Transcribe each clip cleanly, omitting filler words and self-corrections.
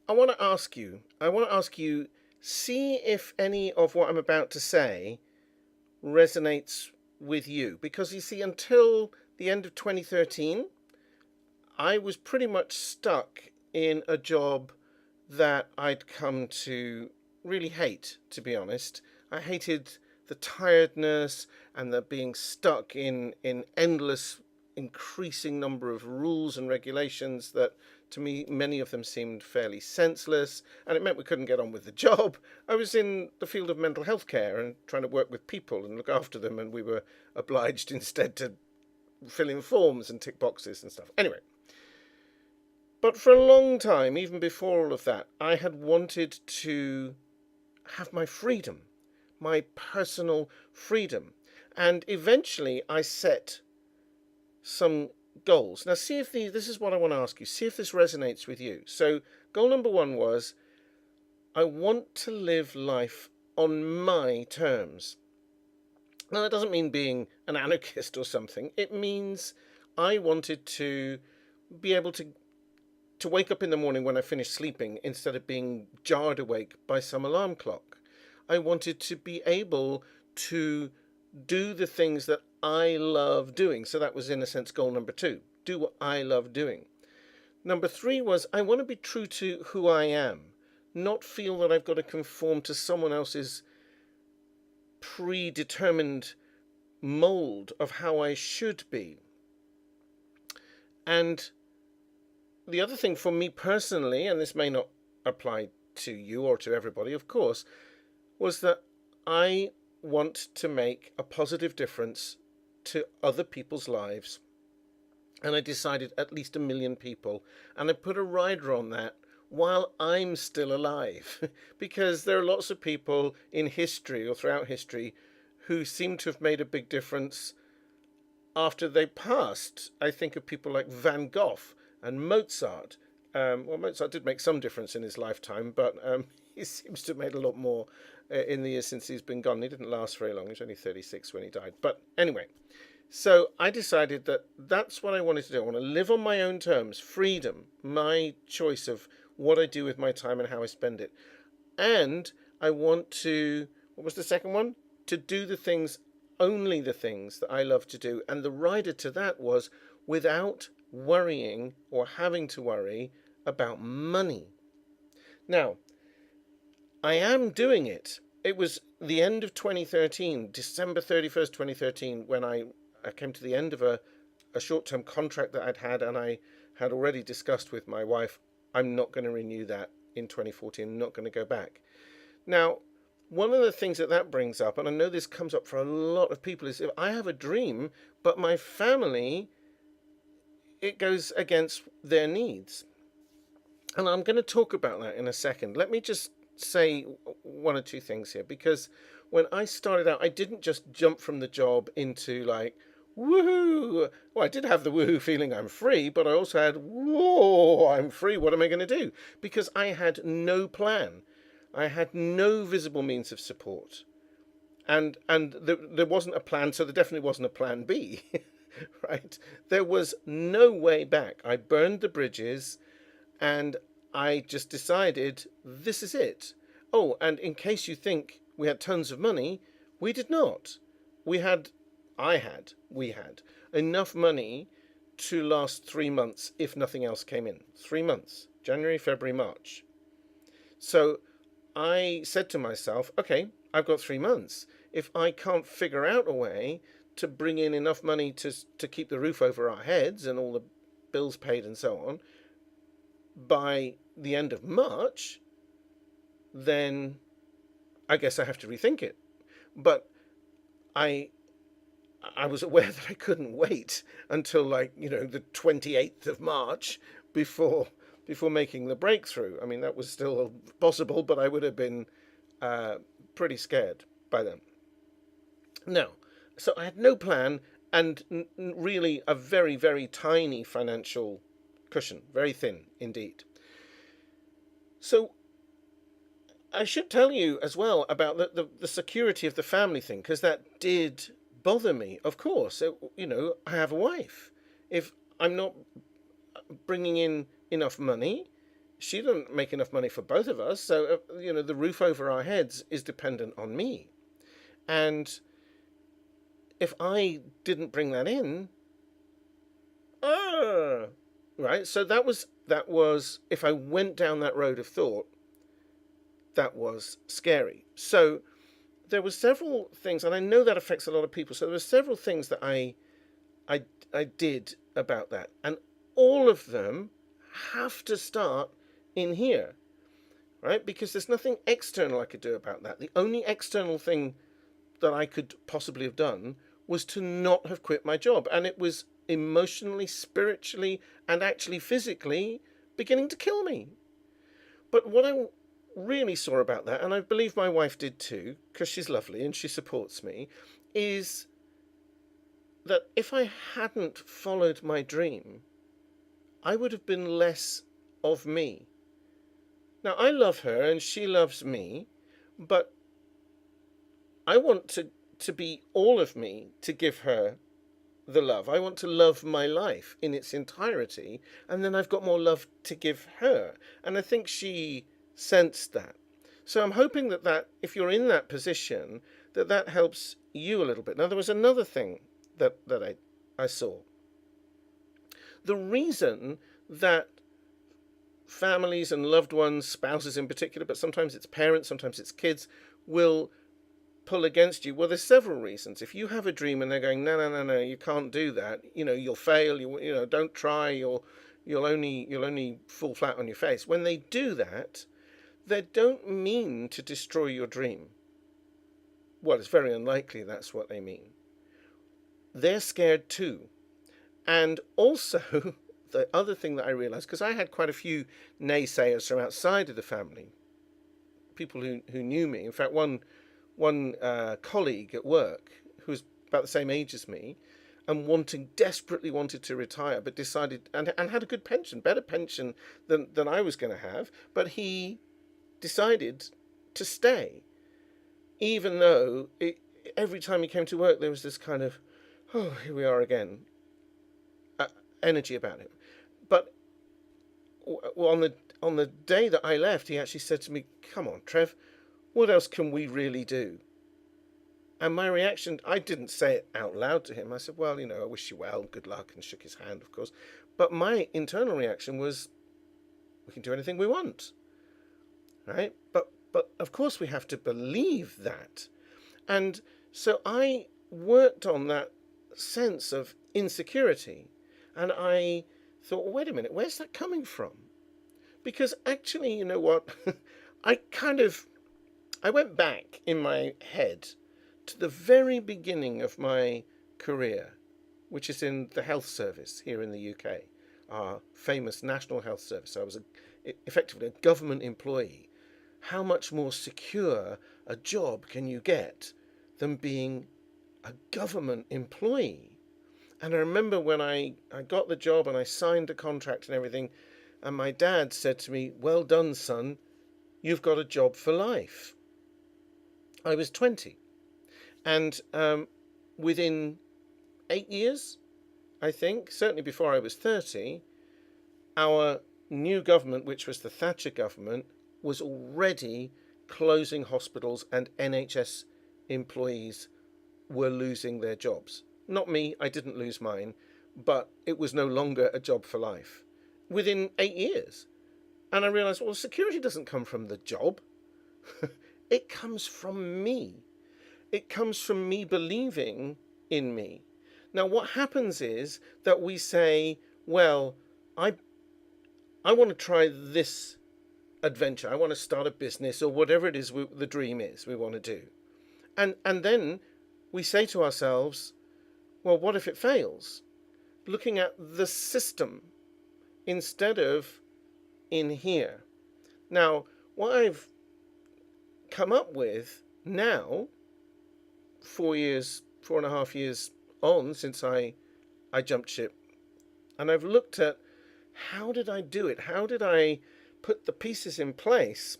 I want to ask you, see if any of what I'm about to say resonates with you. Because you see, until the end of 2013, I was pretty much stuck in a job that I'd come to really hate, to be honest. I hated the tiredness and the being stuck in endless, increasing number of rules and regulations that, to me, many of them seemed fairly senseless, and it meant we couldn't get on with the job. I was in the field of mental health care and trying to work with people and look after them, and we were obliged instead to fill in forms and tick boxes and stuff. Anyway, but for a long time, even before all of that, I had wanted to have my freedom, my personal freedom. And eventually I set some goals. Now, see if this is what I want to ask you. See if this resonates with you. So, goal number one was I want to live life on my terms. Now, that doesn't mean being an anarchist or something. It means I wanted to be able to wake up in the morning when I finished sleeping instead of being jarred awake by some alarm clock. I wanted to be able to do the things that I love doing. So that was, in a sense, goal number two. Do what I love doing. Number three was I want to be true to who I am, not feel that I've got to conform to someone else's predetermined mold of how I should be. And the other thing for me personally, and this may not apply to you or to everybody, of course, was that I want to make a positive difference to other people's lives. And I decided at least 1 million people. And I put a rider on that while I'm still alive. Because there are lots of people in history or throughout history who seem to have made a big difference after they passed. I think of people like Van Gogh and Mozart. Well, Mozart did make some difference in his lifetime, but he seems to have made a lot more in the years since he's been gone. He didn't last very long. He was only 36 when he died. But anyway, so I decided that that's what I wanted to do. I want to live on my own terms, freedom, my choice of what I do with my time and how I spend it. And I want to, what was the second one? To do the things, only the things that I love to do. And the rider to that was without worrying or having to worry about money. Now, I am doing it. It was the end of 2013, December 31st, 2013, when I came to the end of a short-term contract that I'd had, and I had already discussed with my wife, I'm not going to renew that in 2014, I'm not going to go back. Now, one of the things that brings up, and I know this comes up for a lot of people, is if I have a dream, but my family, it goes against their needs. And I'm going to talk about that in a second. Let me just say one or two things here, because when I started out, I didn't just jump from the job into like, woohoo. Well, I did have the woohoo feeling I'm free, but I also had, whoa, I'm free. What am I going to do? Because I had no plan. I had no visible means of support. And there wasn't a plan, so there definitely wasn't a plan B. Right? There was no way back. I burned the bridges and I just decided this is it. Oh, and in case you think we had tons of money, we did not. We had enough money to last 3 months if nothing else came in. 3 months, January, February, March. So I said to myself, okay, I've got 3 months. If I can't figure out a way to bring in enough money to keep the roof over our heads and all the bills paid and so on, by the end of March, then I guess I have to rethink it. But I was aware that I couldn't wait until the 28th of March before making the breakthrough. I mean, that was still possible, but I would have been pretty scared by then. Now, so I had no plan and really a very, very tiny financial cushion, very thin indeed. So I should tell you as well about the security of the family thing, because that did bother me. Of course, I have a wife. If I'm not bringing in enough money, she doesn't make enough money for both of us. So, the roof over our heads is dependent on me. And if I didn't bring that in, ah, right? So that was if I went down that road of thought, that was scary. So there were several things, and I know that affects a lot of people. So there were several things that I I did about that, and all of them have to start in here, right? Because there's nothing external I could do about that. The only external thing that I could possibly have done was to not have quit my job, and it was emotionally, spiritually, and actually physically beginning to kill me. But what I really saw about that, and I believe my wife did too, because she's lovely and she supports me, is that if I hadn't followed my dream, I would have been less of me. Now, I love her and she loves me, but I want to be all of me to give her the love. I want to love my life in its entirety, and then I've got more love to give her. And I think she sensed that. So I'm hoping that if you're in that position, that helps you a little bit. Now, there was another thing that I saw. The reason that families and loved ones, spouses in particular, but sometimes it's parents, sometimes it's kids, will pull against you. Well, there's several reasons. If you have a dream and they're going, no, no, no, no, you can't do that. You'll fail. Don't try. You'll only fall flat on your face. When they do that, they don't mean to destroy your dream. Well, it's very unlikely that's what they mean. They're scared too. And also, the other thing that I realized, because I had quite a few naysayers from outside of the family, people who knew me. In fact, one colleague at work who was about the same age as me and desperately wanted to retire, but decided and had a good pension, better pension than I was going to have, but he decided to stay, even though every time he came to work there was this kind of, oh, here we are again, energy about him. But on the day that I left, he actually said to me, "Come on, Trev, what else can we really do?" And my reaction, I didn't say it out loud to him. I said, "Well, I wish you well, good luck," and shook his hand, of course. But my internal reaction was, we can do anything we want, right? But of course we have to believe that. And so I worked on that sense of insecurity, and I thought, well, wait a minute, where's that coming from? Because actually, you know what? I went back in my head to the very beginning of my career, which is in the health service here in the UK, our famous National Health Service. I was effectively a government employee. How much more secure a job can you get than being a government employee? And I remember when I got the job and I signed the contract and everything, and my dad said to me, "Well done, son, you've got a job for life." I was 20. And within 8 years, I think, certainly before I was 30, our new government, which was the Thatcher government, was already closing hospitals, and NHS employees were losing their jobs. Not me, I didn't lose mine, but it was no longer a job for life within 8 years. And I realized, well, security doesn't come from the job. It comes from me. It comes from me believing in me. Now, what happens is that we say, well, I want to try this adventure. I want to start a business or whatever it is the dream is we want to do. And then we say to ourselves, well, what if it fails? Looking at the system instead of in here. Now, what I've come up with now, 4.5 years on since I jumped ship, and I've looked at how did I do it? How did I put the pieces in place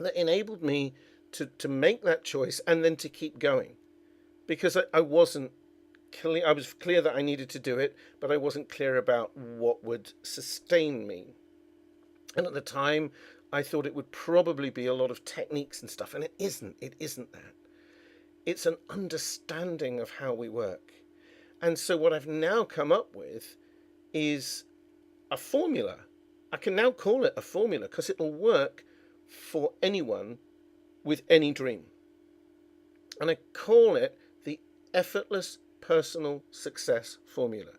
that enabled me to make that choice and then to keep going? Because I wasn't clear. I was clear that I needed to do it, but I wasn't clear about what would sustain me. And at the time, I thought it would probably be a lot of techniques and stuff, and it isn't. It isn't that. It's an understanding of how we work. And so what I've now come up with is a formula. I can now call it a formula because it'll work for anyone with any dream. And I call it the Effortless Personal Success Formula.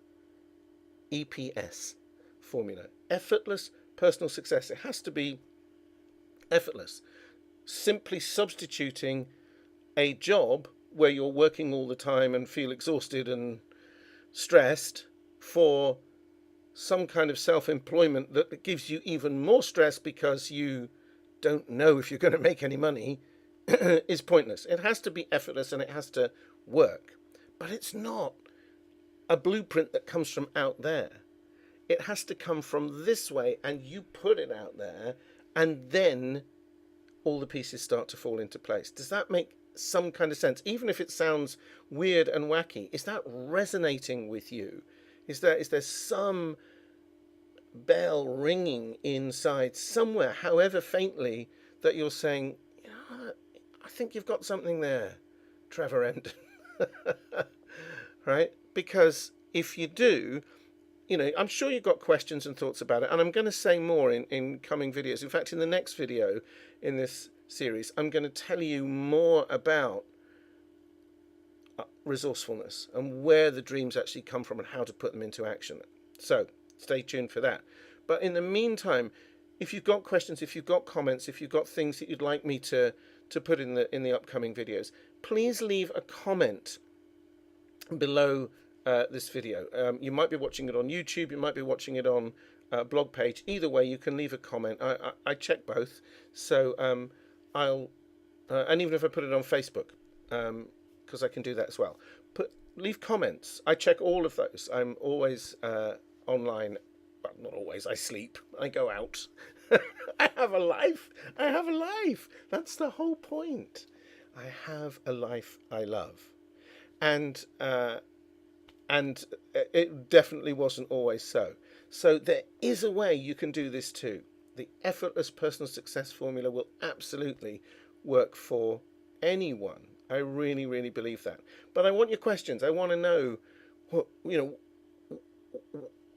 EPS formula. Effortless personal success. It has to be effortless. Simply substituting a job where you're working all the time and feel exhausted and stressed for some kind of self-employment that gives you even more stress because you don't know if you're going to make any money is pointless. It has to be effortless and it has to work. But it's not a blueprint that comes from out there. It has to come from this way, and you put it out there, and then all the pieces start to fall into place. Does that make some kind of sense? Even if it sounds weird and wacky, is that resonating with you? Is there some bell ringing inside somewhere, however faintly, that you're saying, I think you've got something there, Trevor Emdon. Right? Because if you do, I'm sure you've got questions and thoughts about it, and I'm going to say more in coming videos. In fact, in the next video in this series, I'm going to tell you more about resourcefulness and where the dreams actually come from and how to put them into action. So stay tuned for that. But in the meantime, if you've got questions, if you've got comments, if you've got things that you'd like me to put in the upcoming videos, please leave a comment below this video. You might be watching it on YouTube, you might be watching it on a blog page. Either way, you can leave a comment. I check both, so I'll and even if I put it on Facebook, because I can do that as well. Leave comments. I check all of those. I'm always online. Well, not always. I sleep. I go out. I have a life. I have a life. That's the whole point. I have a life I love, and it definitely wasn't always so. So there is a way you can do this too. The Effortless Personal Success Formula will absolutely work for anyone. I really, really believe that. But I want your questions. I want to know,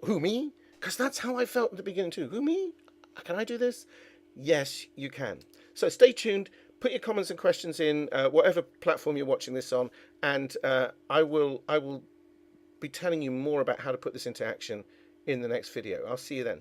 who, me? Because that's how I felt at the beginning too. Who, me? Can I do this? Yes, you can. So stay tuned. Put your comments and questions in whatever platform you're watching this on, and I will be telling you more about how to put this into action in the next video. I'll see you then.